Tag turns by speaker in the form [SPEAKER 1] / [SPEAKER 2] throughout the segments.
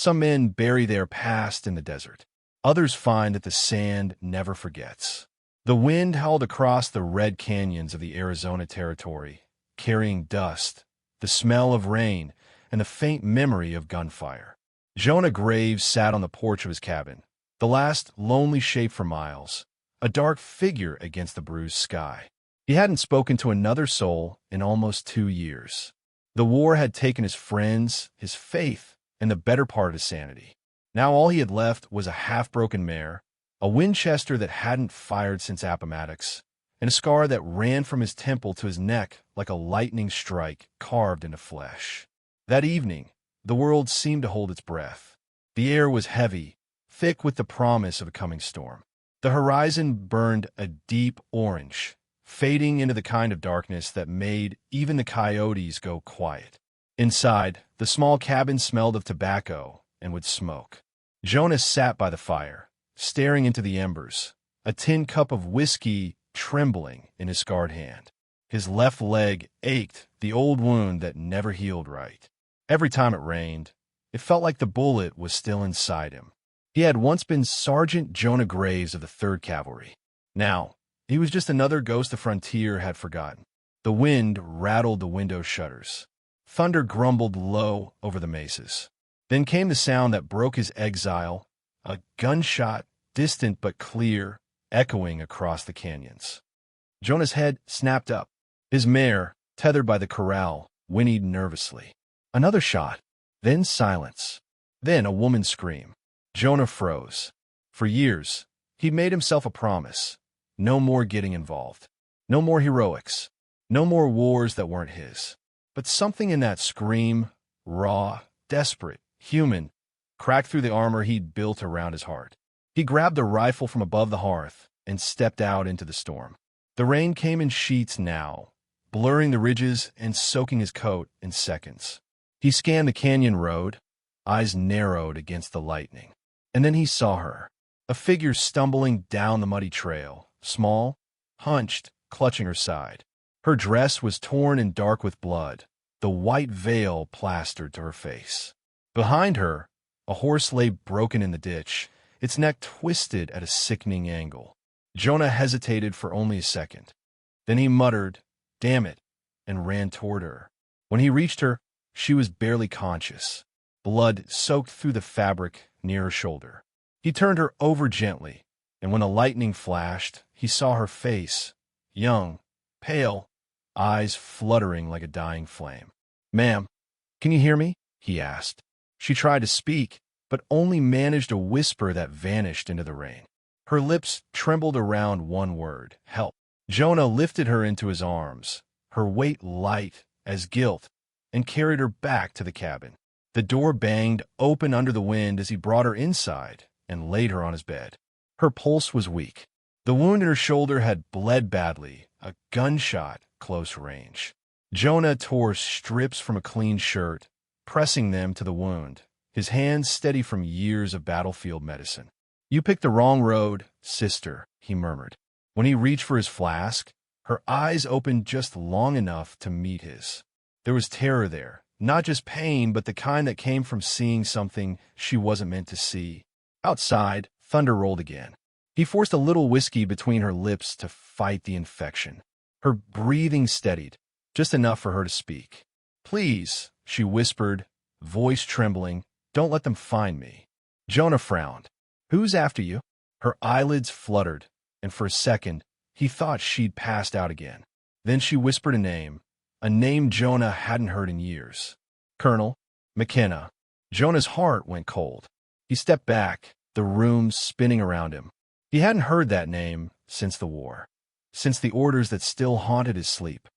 [SPEAKER 1] Some men bury their past in the desert. Others find that the sand never forgets. The wind howled across the red canyons of the Arizona territory, carrying dust, the smell of rain, and the faint memory of gunfire. Jonah Graves sat on the porch of his cabin, the last lonely shape for miles, a dark figure against the bruised sky. He hadn't spoken to another soul in almost 2 years. The war had taken his friends, his faith, and the better part of his sanity. Now all he had left was a half-broken mare, a Winchester that hadn't fired since Appomattox, and a scar that ran from his temple to his neck like a lightning strike carved into flesh. That evening, the world seemed to hold its breath. The air was heavy, thick with the promise of a coming storm. The horizon burned a deep orange, fading into the kind of darkness that made even the coyotes go quiet. Inside, the small cabin smelled of tobacco and would smoke. Jonah sat by the fire, staring into the embers, a tin cup of whiskey trembling in his scarred hand. His left leg ached, the old wound that never healed right. Every time it rained, it felt like the bullet was still inside him. He had once been Sergeant Jonah Graves of the 3rd Cavalry. Now, he was just another ghost the frontier had forgotten. The wind rattled the window shutters. Thunder grumbled low over the mesas. Then came the sound that broke his exile, a gunshot, distant but clear, echoing across the canyons. Jonah's head snapped up. His mare, tethered by the corral, whinnied nervously. Another shot, then silence, then a woman's scream. Jonah froze. For years, he'd made himself a promise. No more getting involved. No more heroics. No more wars that weren't his. But something in that scream, raw, desperate, human, cracked through the armor he'd built around his heart. He grabbed the rifle from above the hearth and stepped out into the storm. The rain came in sheets now, blurring the ridges and soaking his coat in seconds. He scanned the canyon road, eyes narrowed against the lightning. And then he saw her, a figure stumbling down the muddy trail, small, hunched, clutching her side. Her dress was torn and dark with blood, the white veil plastered to her face. Behind her, a horse lay broken in the ditch, its neck twisted at a sickening angle. Jonah hesitated for only a second. Then he muttered, "Damn it," and ran toward her. When he reached her, she was barely conscious, blood soaked through the fabric near her shoulder. He turned her over gently, and when the lightning flashed, he saw her face, young, pale, eyes fluttering like a dying flame. "Ma'am, can you hear me?" he asked. She tried to speak, but only managed a whisper that vanished into the rain. Her lips trembled around one word, help. Jonah lifted her into his arms, her weight light as guilt, and carried her back to the cabin. The door banged open under the wind as he brought her inside and laid her on his bed. Her pulse was weak. The wound in her shoulder had bled badly, a gunshot close range. Jonah tore strips from a clean shirt, pressing them to the wound, his hands steady from years of battlefield medicine. "You picked the wrong road, sister," he murmured. When he reached for his flask, her eyes opened just long enough to meet his. There was terror there, not just pain, but the kind that came from seeing something she wasn't meant to see. Outside, thunder rolled again. He forced a little whiskey between her lips to fight the infection. Her breathing steadied, just enough for her to speak. "Please," she whispered, voice trembling, "don't let them find me." Jonah frowned. "Who's after you?" Her eyelids fluttered, and for a second, he thought she'd passed out again. Then she whispered a name Jonah hadn't heard in years. "Colonel McKenna." Jonah's heart went cold. He stepped back, the room spinning around him. He hadn't heard that name since the war, since the orders that still haunted his sleep.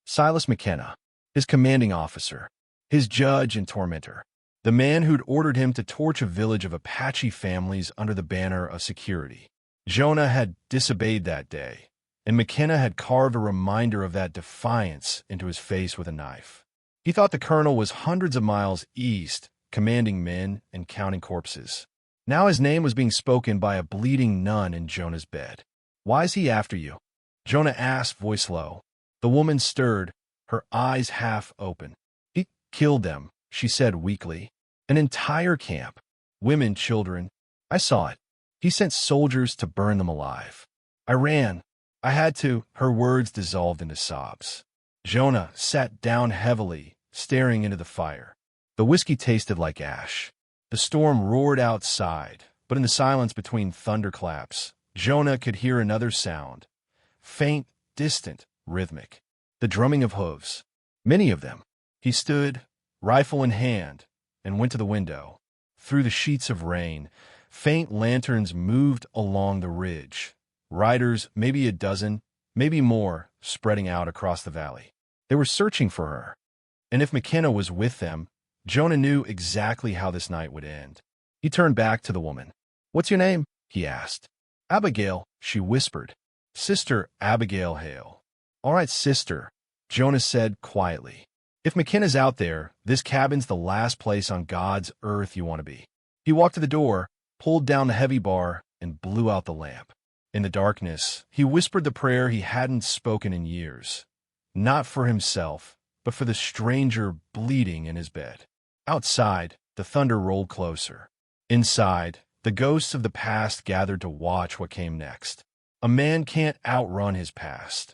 [SPEAKER 1] Silas McKenna, his commanding officer, his judge and tormentor, the man who'd ordered him to torch a village of Apache families under the banner of security. Jonah had disobeyed that day, and McKenna had carved a reminder of that defiance into his face with a knife. He thought the colonel was hundreds of miles east, commanding men and counting corpses. Now his name was being spoken by a bleeding nun in Jonah's bed. "Why's he after you?" Jonah asked, voice low. The woman stirred, her eyes half open. "He killed them," she said weakly. An entire camp. Women, children. I saw it. He sent soldiers to burn them alive. I ran. I had to. Her words dissolved into sobs. Jonah sat down heavily, staring into the fire. The whiskey tasted like ash. The storm roared outside, but in the silence between thunderclaps, Jonah could hear another sound. Faint, distant, rhythmic. The drumming of hooves. Many of them. He stood, rifle in hand, and went to the window. Through the sheets of rain, faint lanterns moved along the ridge. Riders, maybe a dozen, maybe more, spreading out across the valley. They were searching for her. And if McKenna was with them, Jonah knew exactly how this night would end. He turned back to the woman. "What's your name?" he asked. "Abigail," she whispered. "Sister Abigail Hale." "All right, sister," Jonah said quietly. "If McKenna's out there, this cabin's the last place on God's earth you want to be." He walked to the door, pulled down the heavy bar, and blew out the lamp. In the darkness, he whispered the prayer he hadn't spoken in years. Not for himself, but for the stranger bleeding in his bed. Outside, the thunder rolled closer. Inside, the ghosts of the past gathered to watch what came next. A man can't outrun his past.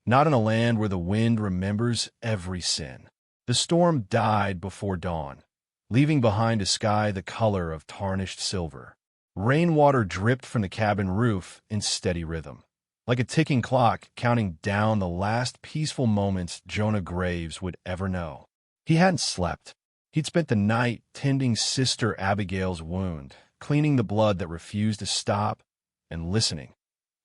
[SPEAKER 1] Not in a land where the wind remembers every sin. The storm died before dawn, leaving behind a sky the color of tarnished silver. Rainwater dripped from the cabin roof in steady rhythm, like a ticking clock counting down the last peaceful moments Jonah Graves would ever know. He hadn't slept. He'd spent the night tending Sister Abigail's wound, cleaning the blood that refused to stop, and listening.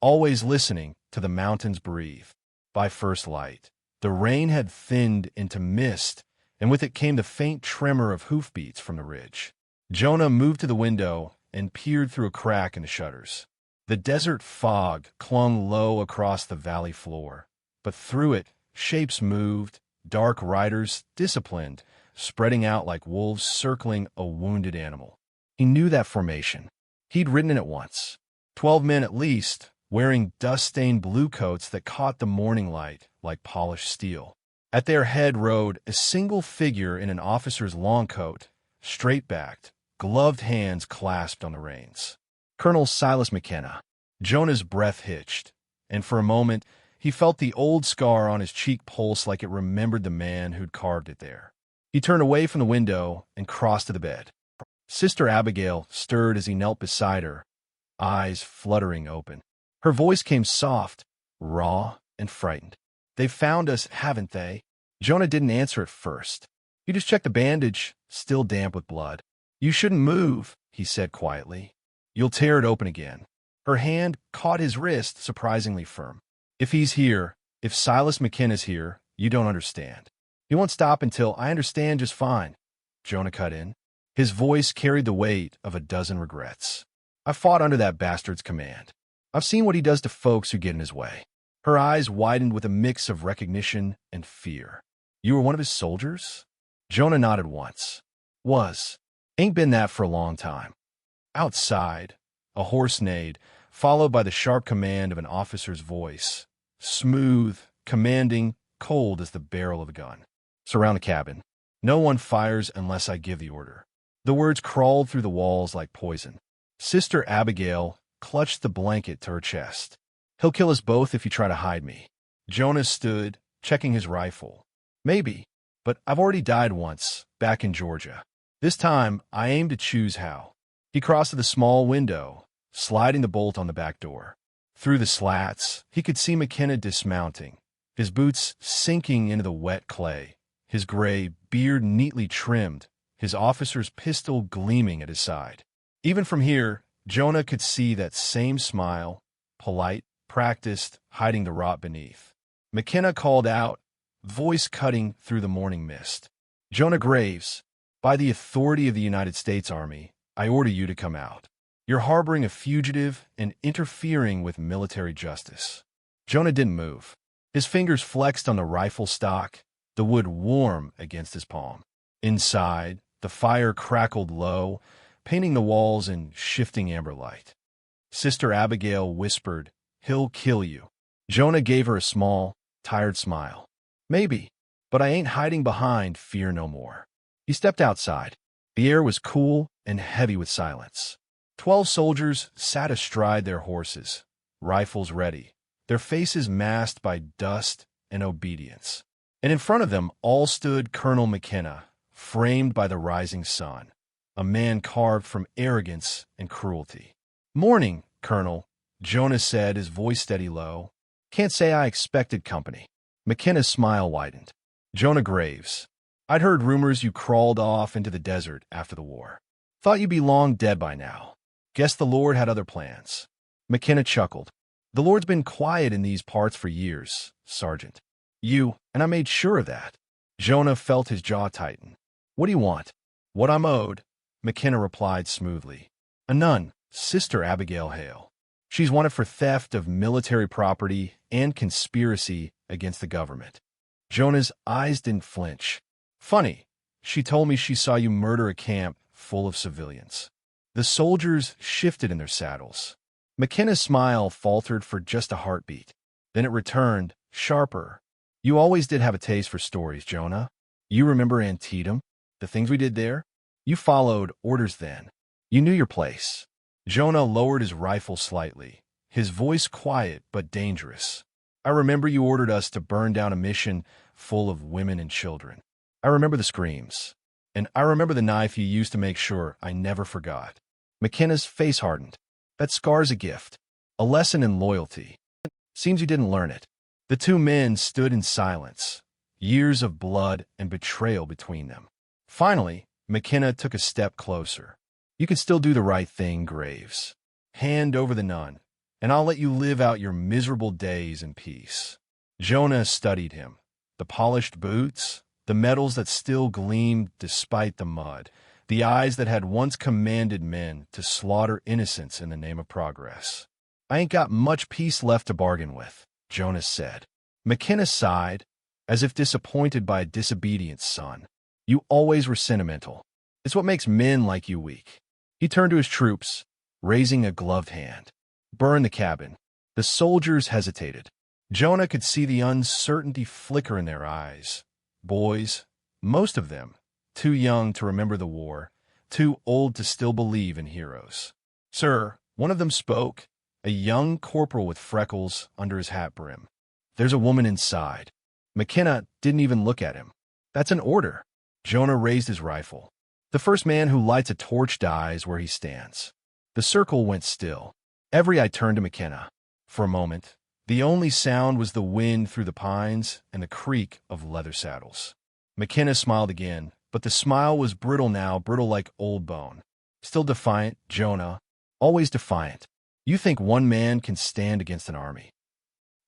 [SPEAKER 1] Always listening to the mountains breathe. By first light, the rain had thinned into mist, and with it came the faint tremor of hoofbeats from the ridge. Jonah moved to the window and peered through a crack in the shutters. The desert fog clung low across the valley floor, but through it, shapes moved, dark riders, disciplined, spreading out like wolves circling a wounded animal. He knew that formation. He'd ridden in it once. 12 men at least, wearing dust-stained blue coats that caught the morning light like polished steel. At their head rode a single figure in an officer's long coat, straight-backed, gloved hands clasped on the reins. Colonel Silas McKenna. Jonah's breath hitched, and for a moment he felt the old scar on his cheek pulse like it remembered the man who'd carved it there. He turned away from the window and crossed to the bed. Sister Abigail stirred as he knelt beside her, eyes fluttering open. Her voice came soft, raw, and frightened. "They've found us, haven't they?" Jonah didn't answer at first. He just checked the bandage, still damp with blood. "You shouldn't move," he said quietly. "You'll tear it open again." Her hand caught his wrist, surprisingly firm. "If he's here, if Silas McKenna's here, you don't understand. He won't stop until I understand just fine," Jonah cut in. His voice carried the weight of a dozen regrets. "I fought under that bastard's command. I've seen what he does to folks who get in his way." Her eyes widened with a mix of recognition and fear. "You were one of his soldiers?" Jonah nodded once. "Was. Ain't been that for a long time." Outside, a horse neighed, followed by the sharp command of an officer's voice. Smooth, commanding, cold as the barrel of a gun. "Surround the cabin. No one fires unless I give the order." The words crawled through the walls like poison. Sister Abigail clutched the blanket to her chest. "He'll kill us both if you try to hide me." Jonah stood, checking his rifle. "Maybe, but I've already died once, back in Georgia. This time, I aim to choose how." He crossed to the small window, sliding the bolt on the back door. Through the slats, he could see McKenna dismounting, his boots sinking into the wet clay, his gray beard neatly trimmed, his officer's pistol gleaming at his side. Even from here, Jonah could see that same smile, polite, practiced, hiding the rot beneath. McKenna called out, voice cutting through the morning mist. "Jonah Graves, by the authority of the United States Army, I order you to come out. You're harboring a fugitive and interfering with military justice." Jonah didn't move. His fingers flexed on the rifle stock, the wood warm against his palm. Inside, the fire crackled low, painting the walls in shifting amber light. Sister Abigail whispered, "He'll kill you." Jonah gave her a small, tired smile. "Maybe, but I ain't hiding behind fear no more." He stepped outside. The air was cool and heavy with silence. 12 soldiers sat astride their horses, rifles ready, their faces masked by dust and obedience. And in front of them all stood Colonel McKenna, framed by the rising sun, a man carved from arrogance and cruelty. "Morning, Colonel," Jonah said, his voice steady low. "Can't say I expected company." McKenna's smile widened. "Jonah Graves. I'd heard rumors you crawled off into the desert after the war. Thought you'd be long dead by now. Guess the Lord had other plans." McKenna chuckled. "The Lord's been quiet in these parts for years, Sergeant. And I made sure of that." Jonah felt his jaw tighten. "What do you want?" "What I'm owed," McKenna replied smoothly. "A nun, Sister Abigail Hale. She's wanted for theft of military property and conspiracy against the government." Jonah's eyes didn't flinch. "Funny, she told me she saw you murder a camp full of civilians." The soldiers shifted in their saddles. McKenna's smile faltered for just a heartbeat. Then it returned, sharper. "You always did have a taste for stories, Jonah. You remember Antietam? The things we did there? You followed orders then. You knew your place." Jonah lowered his rifle slightly, his voice quiet but dangerous. "I remember you ordered us to burn down a mission full of women and children. I remember the screams. And I remember the knife you used to make sure I never forgot." McKenna's face hardened. "That scar's a gift. A lesson in loyalty. Seems you didn't learn it." The two men stood in silence, years of blood and betrayal between them. Finally, McKenna took a step closer. "You can still do the right thing, Graves. Hand over the nun, and I'll let you live out your miserable days in peace." Jonah studied him. The polished boots, the metals that still gleamed despite the mud, the eyes that had once commanded men to slaughter innocents in the name of progress. "I ain't got much peace left to bargain with," Jonah said. McKenna sighed, as if disappointed by a disobedient son. "You always were sentimental. It's what makes men like you weak." He turned to his troops, raising a gloved hand. "Burn the cabin." The soldiers hesitated. Jonah could see the uncertainty flicker in their eyes. Boys, most of them, too young to remember the war, too old to still believe in heroes. "Sir," one of them spoke, a young corporal with freckles under his hat brim. "There's a woman inside." McKenna didn't even look at him. "That's an order." Jonah raised his rifle. "The first man who lights a torch dies where he stands." The circle went still. Every eye turned to McKenna. For a moment, the only sound was the wind through the pines and the creak of leather saddles. McKenna smiled again, but the smile was brittle now, brittle like old bone. "Still defiant, Jonah. Always defiant. You think one man can stand against an army."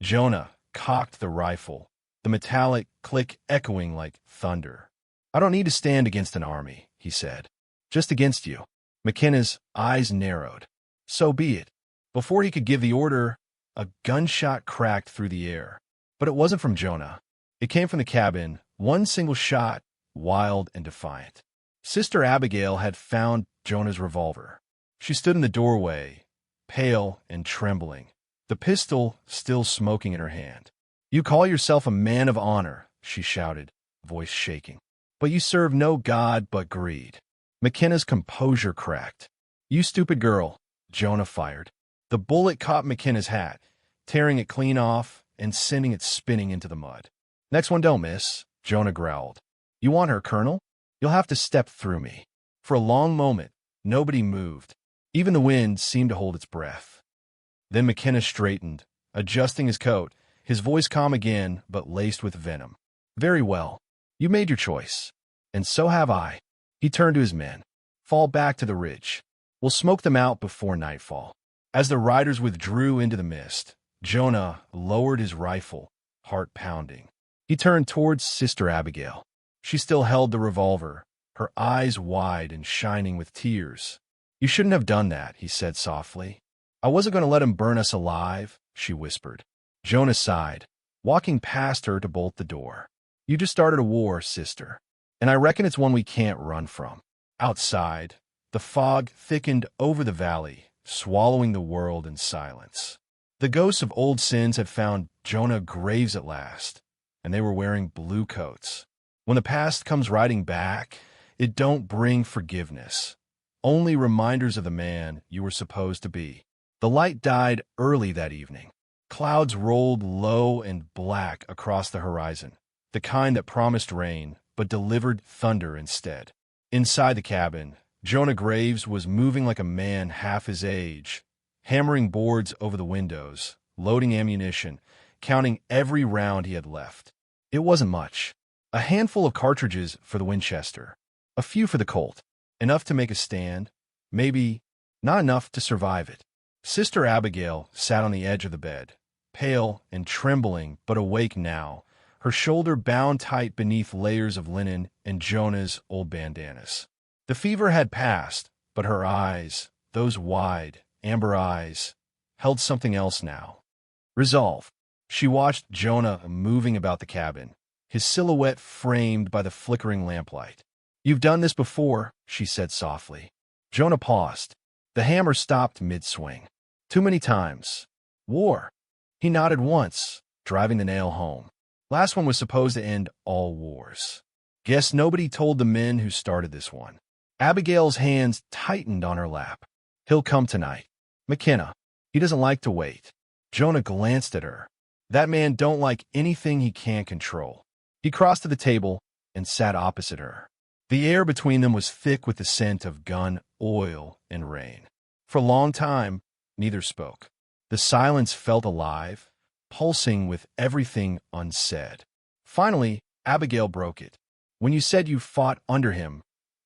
[SPEAKER 1] Jonah cocked the rifle, the metallic click echoing like thunder. "I don't need to stand against an army," he said. "Just against you." McKenna's eyes narrowed. "So be it." Before he could give the order, a gunshot cracked through the air. But it wasn't from Jonah. It came from the cabin, one single shot, wild and defiant. Sister Abigail had found Jonah's revolver. She stood in the doorway, pale and trembling, the pistol still smoking in her hand. "You call yourself a man of honor," she shouted, voice shaking. "But you serve no god but greed." McKenna's composure cracked. "You stupid girl," Jonah fired. The bullet caught McKenna's hat, tearing it clean off and sending it spinning into the mud. "Next one don't miss," Jonah growled. "You want her, Colonel? You'll have to step through me." For a long moment, nobody moved. Even the wind seemed to hold its breath. Then McKenna straightened, adjusting his coat, his voice calm again, but laced with venom. "Very well. You made your choice. And so have I." He turned to his men. "Fall back to the ridge. We'll smoke them out before nightfall." As the riders withdrew into the mist, Jonah lowered his rifle, heart pounding. He turned towards Sister Abigail. She still held the revolver, her eyes wide and shining with tears. "You shouldn't have done that," he said softly. "I wasn't going to let him burn us alive," she whispered. Jonah sighed, walking past her to bolt the door. "You just started a war, sister, and I reckon it's one we can't run from." Outside, the fog thickened over the valley, swallowing the world in silence. The ghosts of old sins had found Jonah Graves at last, and they were wearing blue coats. When the past comes riding back, It don't bring forgiveness. Only reminders of the man you were supposed to be. The light died early that evening. Clouds rolled low and black across the horizon, the kind that promised rain but delivered thunder instead. Inside the cabin, Jonah Graves was moving like a man half his age, hammering boards over the windows, loading ammunition, counting every round he had left. It wasn't much. A handful of cartridges for the Winchester, a few for the Colt, enough to make a stand, maybe not enough to survive it. Sister Abigail sat on the edge of the bed, pale and trembling but awake now, her shoulder bound tight beneath layers of linen and Jonah's old bandanas. The fever had passed, but her eyes, those wide, amber eyes, held something else now. Resolve. She watched Jonah moving about the cabin, his silhouette framed by the flickering lamplight. "You've done this before," she said softly. Jonah paused. The hammer stopped mid-swing. "Too many times. War." He nodded once, driving the nail home. Last one was supposed to end all wars. Guess nobody told the men who started this one. Abigail's hands tightened on her lap. "He'll come tonight. McKenna. He doesn't like to wait." Jonah glanced at her. That man don't like anything he can't control. He crossed to the table and sat opposite her. The air between them was thick with the scent of gun, oil, and rain. For a long time, neither spoke. The silence felt alive, pulsing with everything unsaid. Finally, Abigail broke it. "When you said you fought under him,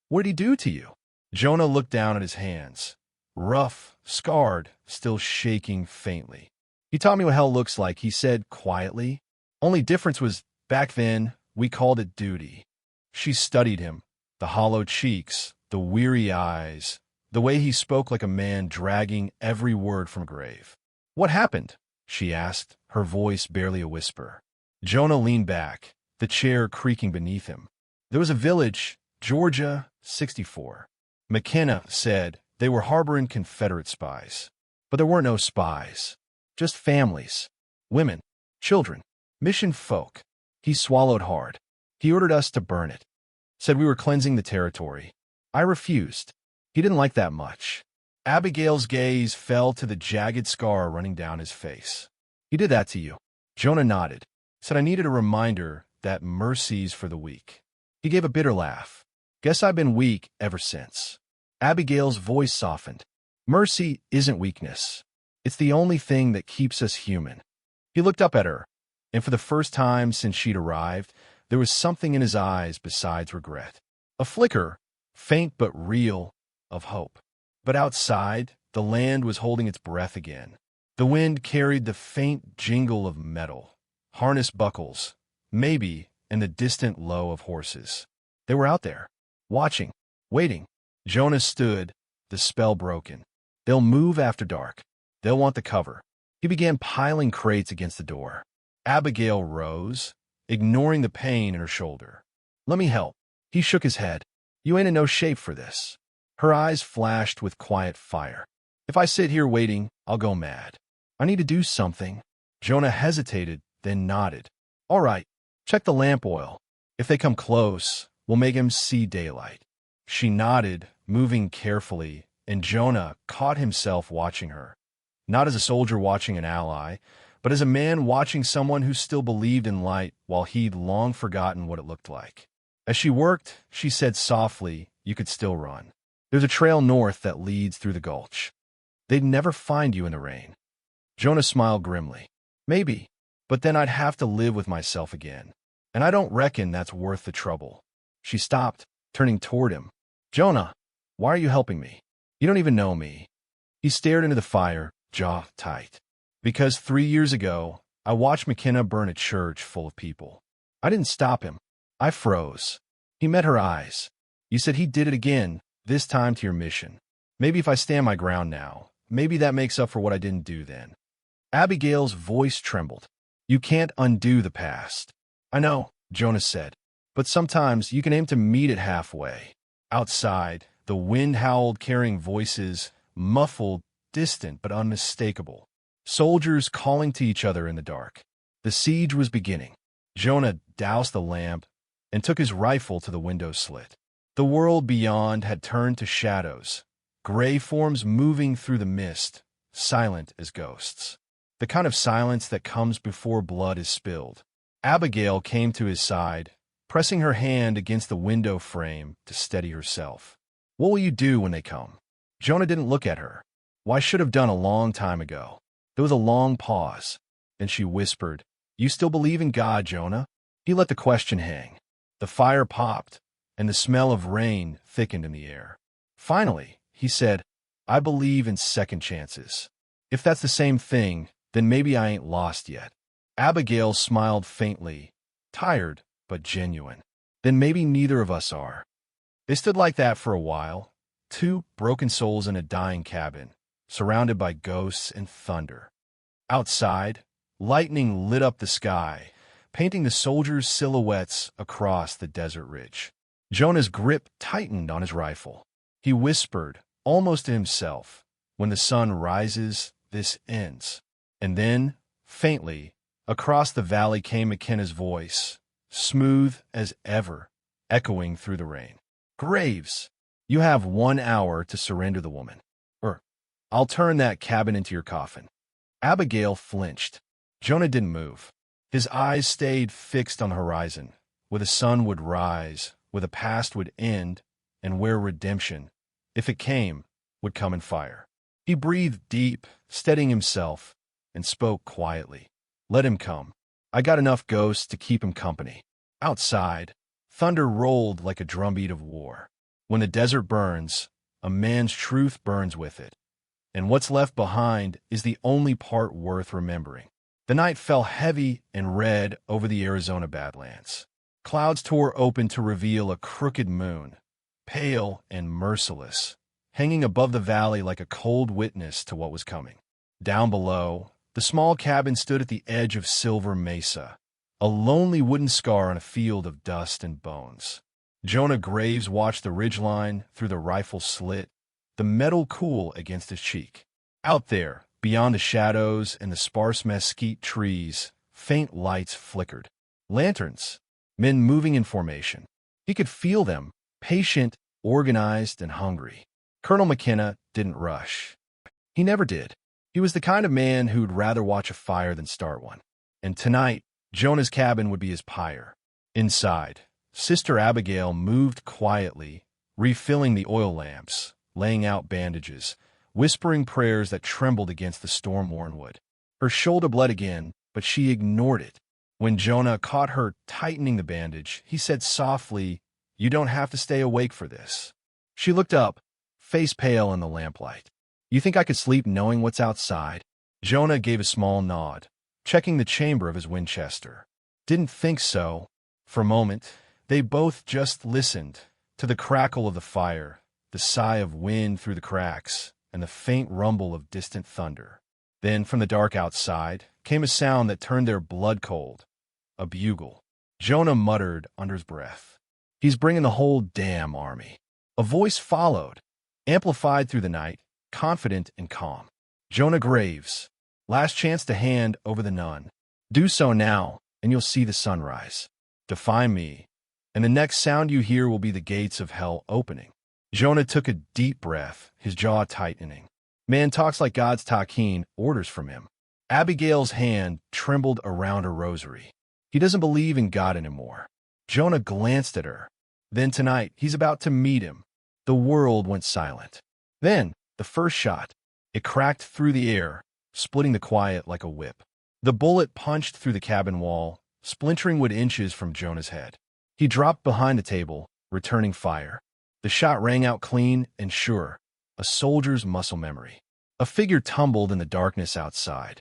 [SPEAKER 1] what did he do to you?" Jonah looked down at his hands, rough, scarred, still shaking faintly. "He taught me what hell looks like," he said quietly. "Only difference was, back then, we called it duty." She studied him, the hollow cheeks, the weary eyes, the way he spoke like a man dragging every word from a grave. "What happened?" she asked, her voice barely a whisper. Jonah leaned back, the chair creaking beneath him. "There was a village, Georgia, 64. McKenna said they were harboring Confederate spies. But there weren't no spies. Just families, women, children, mission folk." He swallowed hard. "He ordered us to burn it. Said we were cleansing the territory. I refused. He didn't like that much." Abigail's gaze fell to the jagged scar running down his face. "He did that to you?" Jonah nodded. Said I needed a reminder that mercy's for the weak. He gave a bitter laugh. "Guess I've been weak ever since." Abigail's voice softened. "Mercy isn't weakness. It's the only thing that keeps us human." He looked up at her, and for the first time since she'd arrived, there was something in his eyes besides regret. A flicker, faint but real, of hope. But outside, the land was holding its breath again. The wind carried the faint jingle of metal, harness buckles, maybe, and the distant low of horses. They were out there, watching, waiting. Jonah stood, the spell broken. They'll move after dark. They'll want the cover. He began piling crates against the door. Abigail rose, ignoring the pain in her shoulder. "Let me help." He shook his head. "You ain't in no shape for this." Her eyes flashed with quiet fire. "If I sit here waiting, I'll go mad. I need to do something." Jonah hesitated, then nodded. "All right, check the lamp oil. If they come close, we'll make him see daylight." She nodded, moving carefully, and Jonah caught himself watching her. Not as a soldier watching an ally, but as a man watching someone who still believed in light while he'd long forgotten what it looked like. As she worked, she said softly, "You could still run. There's a trail north that leads through the gulch. They'd never find you in the rain." Jonah smiled grimly. "Maybe, but then I'd have to live with myself again. And I don't reckon that's worth the trouble." She stopped, turning toward him. "Jonah, why are you helping me? You don't even know me." He stared into the fire, jaw tight. "Because 3 years ago, I watched McKenna burn a church full of people. I didn't stop him. I froze." He met her eyes. "You said he did it again, this time to your mission. Maybe if I stand my ground now, maybe that makes up for what I didn't do then." Abigail's voice trembled. "You can't undo the past." "I know," Jonah said, "but sometimes you can aim to meet it halfway." Outside, the wind howled, carrying voices, muffled, distant but unmistakable. Soldiers calling to each other in the dark. The siege was beginning. Jonah doused the lamp and took his rifle to the window slit. The world beyond had turned to shadows, gray forms moving through the mist, silent as ghosts. The kind of silence that comes before blood is spilled. Abigail came to his side, pressing her hand against the window frame to steady herself. "What will you do when they come?" Jonah didn't look at her. "Well, I should have done a long time ago." There was a long pause. Then she whispered, "You still believe in God, Jonah?" He let the question hang. The fire popped, and the smell of rain thickened in the air. Finally, he said, "I believe in second chances. If that's the same thing, then maybe I ain't lost yet." Abigail smiled faintly, tired but genuine. "Then maybe neither of us are." They stood like that for a while, two broken souls in a dying cabin, surrounded by ghosts and thunder. Outside, lightning lit up the sky, painting the soldiers' silhouettes across the desert ridge. Jonah's grip tightened on his rifle. He whispered, almost to himself, "When the sun rises, this ends." And then, faintly, across the valley came McKenna's voice, smooth as ever, echoing through the rain. "Graves, you have 1 hour to surrender the woman, or I'll turn that cabin into your coffin." Abigail flinched. Jonah didn't move. His eyes stayed fixed on the horizon, where the sun would rise, where the past would end, and where redemption, if it came, would come in fire. He breathed deep, steadying himself, and spoke quietly. "Let him come. I got enough ghosts to keep him company." Outside, thunder rolled like a drumbeat of war. When the desert burns, a man's truth burns with it, and what's left behind is the only part worth remembering. The night fell heavy and red over the Arizona Badlands. Clouds tore open to reveal a crooked moon, pale and merciless, hanging above the valley like a cold witness to what was coming. Down below, the small cabin stood at the edge of Silver Mesa, a lonely wooden scar on a field of dust and bones. Jonah Graves watched the ridgeline through the rifle slit, the metal cool against his cheek. Out there, beyond the shadows and the sparse mesquite trees, faint lights flickered. Lanterns, men moving in formation. He could feel them, patient, organized, and hungry. Colonel McKenna didn't rush. He never did. He was the kind of man who'd rather watch a fire than start one. And tonight, Jonah's cabin would be his pyre. Inside, Sister Abigail moved quietly, refilling the oil lamps, laying out bandages, whispering prayers that trembled against the storm-worn wood. Her shoulder bled again, but she ignored it. When Jonah caught her tightening the bandage, he said softly, "You don't have to stay awake for this." She looked up, face pale in the lamplight. "You think I could sleep knowing what's outside?" Jonah gave a small nod, checking the chamber of his Winchester. "Didn't think so." For a moment, they both just listened to the crackle of the fire, the sigh of wind through the cracks, and the faint rumble of distant thunder. Then, from the dark outside, came a sound that turned their blood cold. A bugle. Jonah muttered under his breath, "He's bringing the whole damn army." A voice followed, amplified through the night, confident and calm. "Jonah Graves, last chance to hand over the nun. Do so now, and you'll see the sunrise. Defy me, and the next sound you hear will be the gates of hell opening." Jonah took a deep breath, his jaw tightening. Man talks like God's takin, orders from him. Abigail's hand trembled around her rosary. He doesn't believe in God anymore. Jonah glanced at her. Then tonight, he's about to meet him. The world went silent. Then, the first shot. It cracked through the air, splitting the quiet like a whip. The bullet punched through the cabin wall, splintering wood inches from Jonah's head. He dropped behind the table, returning fire. The shot rang out clean and sure, a soldier's muscle memory. A figure tumbled in the darkness outside.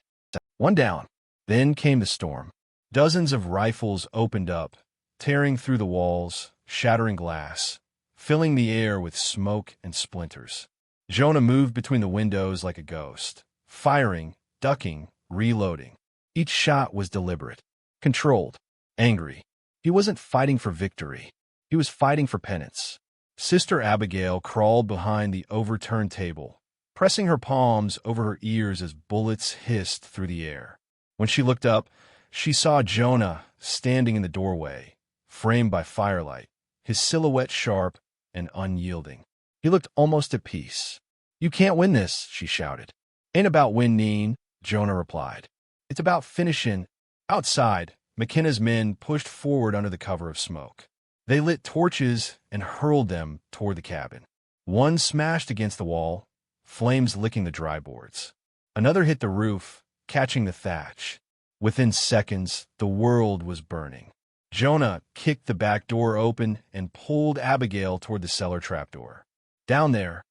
[SPEAKER 1] One down. Then came the storm. Dozens of rifles opened up, tearing through the walls, shattering glass, filling the air with smoke and splinters. Jonah moved between the windows like a ghost, firing, ducking, reloading. Each shot was deliberate, controlled, angry. He wasn't fighting for victory. He was fighting for penance. Sister Abigail crawled behind the overturned table, pressing her palms over her ears as bullets hissed through the air. When she looked up, she saw Jonah standing in the doorway, framed by firelight, his silhouette sharp and unyielding. He looked almost at peace. "You can't win this," she shouted. "Ain't about winning," Jonah replied. "It's about finishing." Outside, McKenna's men pushed forward under the cover of smoke. They lit torches and hurled them toward the cabin. One smashed against the wall, flames licking the dry boards. Another hit the roof, catching the thatch. Within seconds, the world was burning. Jonah kicked the back door open and pulled Abigail toward the cellar trapdoor. "Down there.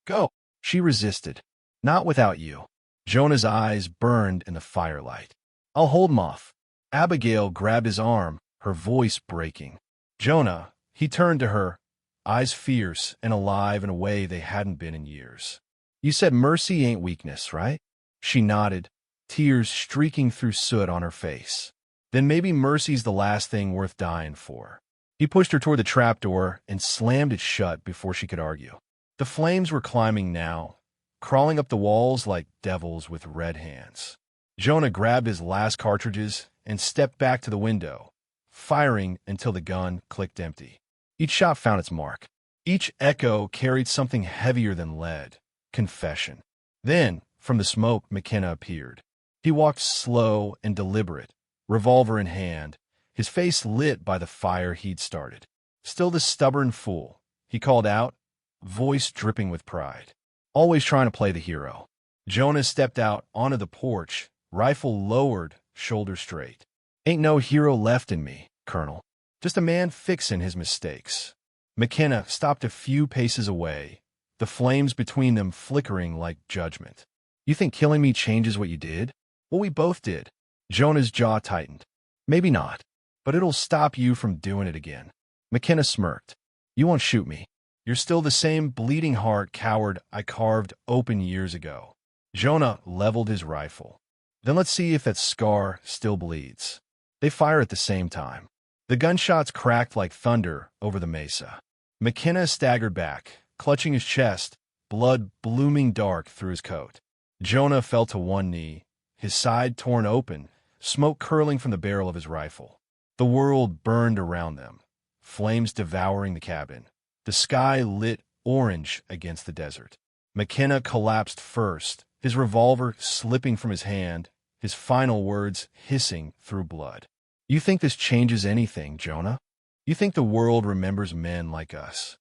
[SPEAKER 1] Go." She resisted. "Not without you." Jonah's eyes burned in the firelight. "I'll hold him off." Abigail grabbed his arm, her voice breaking. "Jonah," he turned to her, eyes fierce and alive in a way they hadn't been in years. "You said mercy ain't weakness, right?" She nodded, tears streaking through soot on her face. "Then maybe mercy's the last thing worth dying for." He pushed her toward the trapdoor and slammed it shut before she could argue. The flames were climbing now, crawling up the walls like devils with red hands. Jonah grabbed his last cartridges and stepped back to the window, firing until the gun clicked empty. Each shot found its mark. Each echo carried something heavier than lead: confession. Then, from the smoke, McKenna appeared. He walked slow and deliberate, revolver in hand, his face lit by the fire he'd started. "Still the stubborn fool," he called out, voice dripping with pride. "Always trying to play the hero." Jonah stepped out onto the porch, rifle lowered, shoulder straight. "Ain't no hero left in me, Colonel. Just a man fixing his mistakes." McKenna stopped a few paces away, the flames between them flickering like judgment. "You think killing me changes what you did?" "Well, we both did." Jonah's jaw tightened. "Maybe not, but it'll stop you from doing it again." McKenna smirked. "You won't shoot me. You're still the same bleeding heart coward I carved open years ago." Jonah leveled his rifle. "Then let's see if that scar still bleeds." They fire at the same time. The gunshots cracked like thunder over the mesa. McKenna staggered back, clutching his chest, blood blooming dark through his coat. Jonah fell to one knee, his side torn open, smoke curling from the barrel of his rifle. The world burned around them, flames devouring the cabin. The sky lit orange against the desert. McKenna collapsed first, his revolver slipping from his hand, his final words hissing through blood. "You think this changes anything, Jonah? You think the world remembers men like us?"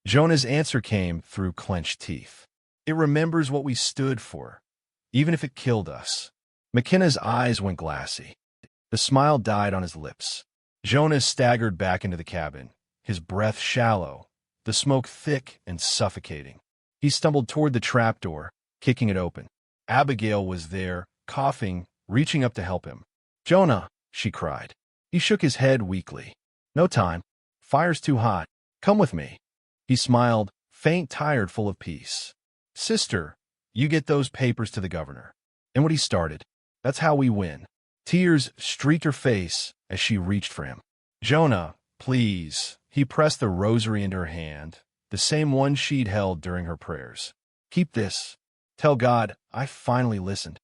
[SPEAKER 1] Jonah's answer came through clenched teeth. "It remembers what we stood for, even if it killed us." McKenna's eyes went glassy. The smile died on his lips. Jonah staggered back into the cabin, his breath shallow, the smoke thick and suffocating. He stumbled toward the trapdoor, kicking it open. Abigail was there, coughing, reaching up to help him. "Jonah," she cried. He shook his head weakly. "No time. Fire's too hot. Come with me." He smiled, faint, tired, full of peace. "Sister, you get those papers to the governor." And what he started. That's how we win. Tears streaked her face as she reached for him. "Jonah, please." He pressed the rosary into her hand, the same one she'd held during her prayers. "Keep this. Tell God I finally listened."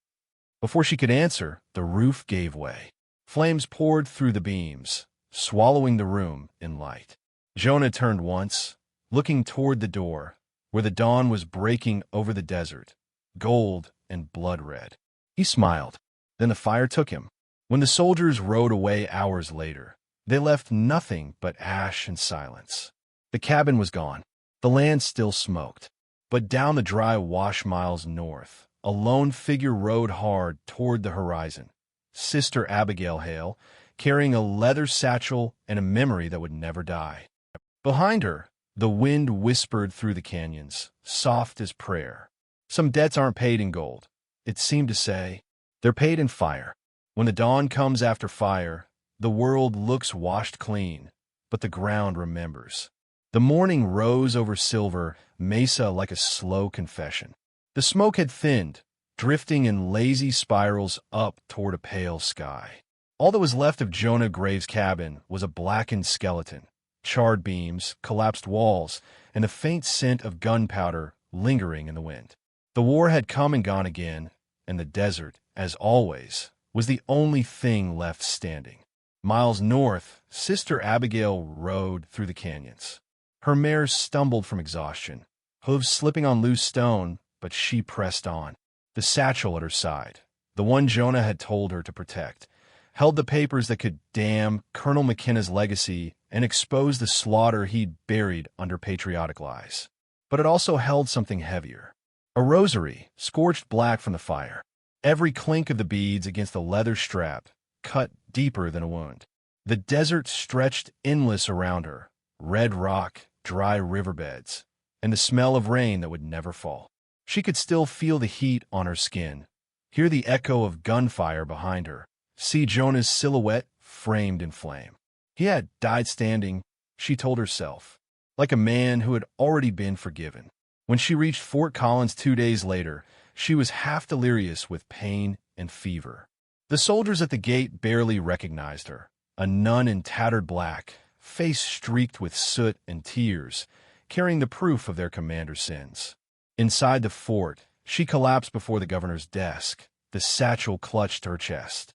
[SPEAKER 1] Before she could answer, the roof gave way. Flames poured through the beams, swallowing the room in light. Jonah turned once, looking toward the door, where the dawn was breaking over the desert, gold and blood red. He smiled. Then the fire took him. When the soldiers rode away hours later, they left nothing but ash and silence. The cabin was gone. The land still smoked. But down the dry wash miles north, a lone figure rode hard toward the horizon. Sister Abigail Hale, carrying a leather satchel and a memory that would never die. Behind her, the wind whispered through the canyons, soft as prayer. "Some debts aren't paid in gold," it seemed to say. "They're paid in fire. When the dawn comes after fire, the world looks washed clean, but the ground remembers." The morning rose over Silver Mesa like a slow confession. The smoke had thinned, drifting in lazy spirals up toward a pale sky. All that was left of Jonah Graves' cabin was a blackened skeleton, charred beams, collapsed walls, and the faint scent of gunpowder lingering in the wind. The war had come and gone again, and the desert, as always, was the only thing left standing. Miles north, Sister Abigail rode through the canyons. Her mare stumbled from exhaustion, hooves slipping on loose stone, but she pressed on. The satchel at her side, the one Jonah had told her to protect, held the papers that could damn Colonel McKenna's legacy and expose the slaughter he'd buried under patriotic lies. But it also held something heavier. A rosary, scorched black from the fire. Every clink of the beads against the leather strap cut deeper than a wound. The desert stretched endless around her, red rock, dry riverbeds, and the smell of rain that would never fall. She could still feel the heat on her skin, hear the echo of gunfire behind her, see Jonah's silhouette framed in flame. He had died standing, she told herself, like a man who had already been forgiven. When she reached Fort Collins 2 days later, she was half delirious with pain and fever. The soldiers at the gate barely recognized her, a nun in tattered black, face streaked with soot and tears, carrying the proof of their commander's sins. Inside the fort, she collapsed before the governor's desk, the satchel clutched to her chest.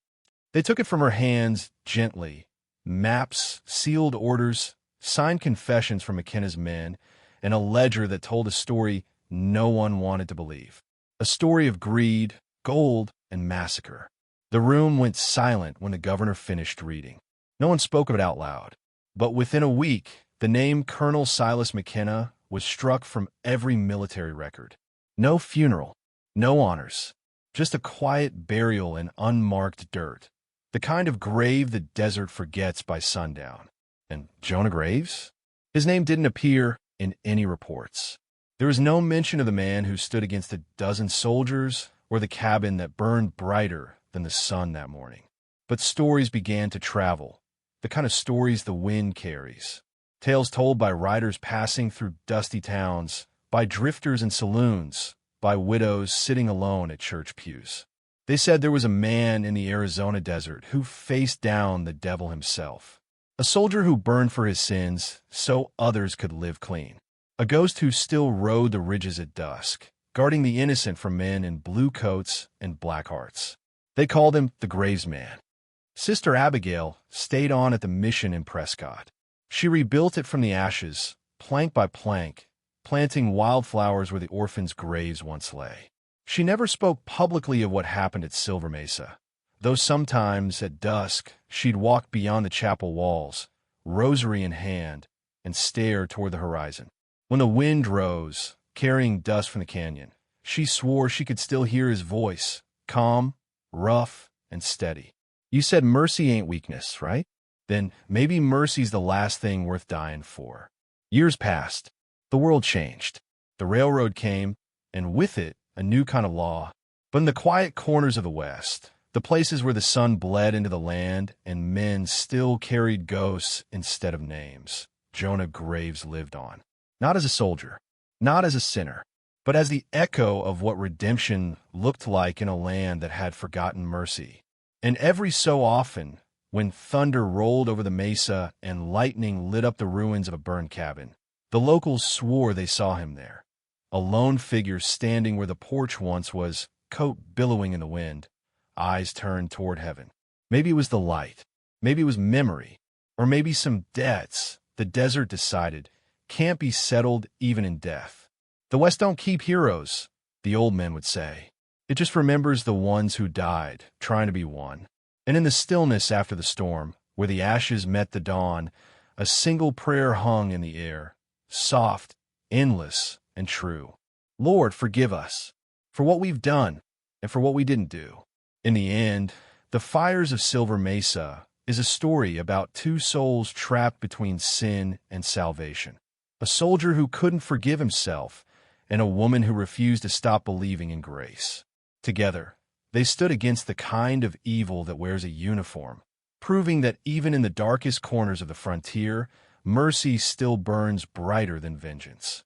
[SPEAKER 1] They took it from her hands gently. Maps, sealed orders, signed confessions from McKenna's men, and a ledger that told a story no one wanted to believe. A story of greed, gold, and massacre. The room went silent when the governor finished reading. No one spoke of it out loud. But within a week, the name Colonel Silas McKenna was struck from every military record. No funeral, no honors, just a quiet burial in unmarked dirt. The kind of grave the desert forgets by sundown. And Jonah Graves? His name didn't appear in any reports. There was no mention of the man who stood against a dozen soldiers or the cabin that burned brighter than the sun that morning. But stories began to travel, the kind of stories the wind carries. Tales told by riders passing through dusty towns, by drifters in saloons, by widows sitting alone at church pews. They said there was a man in the Arizona desert who faced down the devil himself. A soldier who burned for his sins so others could live clean. A ghost who still rode the ridges at dusk, guarding the innocent from men in blue coats and black hearts. They called him the Graves Man. Sister Abigail stayed on at the mission in Prescott. She rebuilt it from the ashes, plank by plank, planting wildflowers where the orphans' graves once lay. She never spoke publicly of what happened at Silver Mesa, though sometimes, at dusk, she'd walk beyond the chapel walls, rosary in hand, and stare toward the horizon. When the wind rose, carrying dust from the canyon, she swore she could still hear his voice, calm, rough, and steady. You said mercy ain't weakness, right? Then maybe mercy's the last thing worth dying for. Years passed. The world changed. The railroad came, and with it, a new kind of law. But in the quiet corners of the West, the places where the sun bled into the land and men still carried ghosts instead of names, Jonah Graves lived on. Not as a soldier, not as a sinner, but as the echo of what redemption looked like in a land that had forgotten mercy. And every so often, when thunder rolled over the mesa and lightning lit up the ruins of a burned cabin, the locals swore they saw him there. A lone figure standing where the porch once was, coat billowing in the wind, eyes turned toward heaven. Maybe it was the light, maybe it was memory, or maybe some debts the desert decided can't be settled even in death. The West don't keep heroes, the old men would say. It just remembers the ones who died, trying to be one. And in the stillness after the storm, where the ashes met the dawn, a single prayer hung in the air, soft, endless, and true. Lord, forgive us for what we've done and for what we didn't do. In the end, The Fires of Silver Mesa is a story about two souls trapped between sin and salvation. A soldier who couldn't forgive himself and a woman who refused to stop believing in grace. Together, they stood against the kind of evil that wears a uniform, proving that even in the darkest corners of the frontier, mercy still burns brighter than vengeance.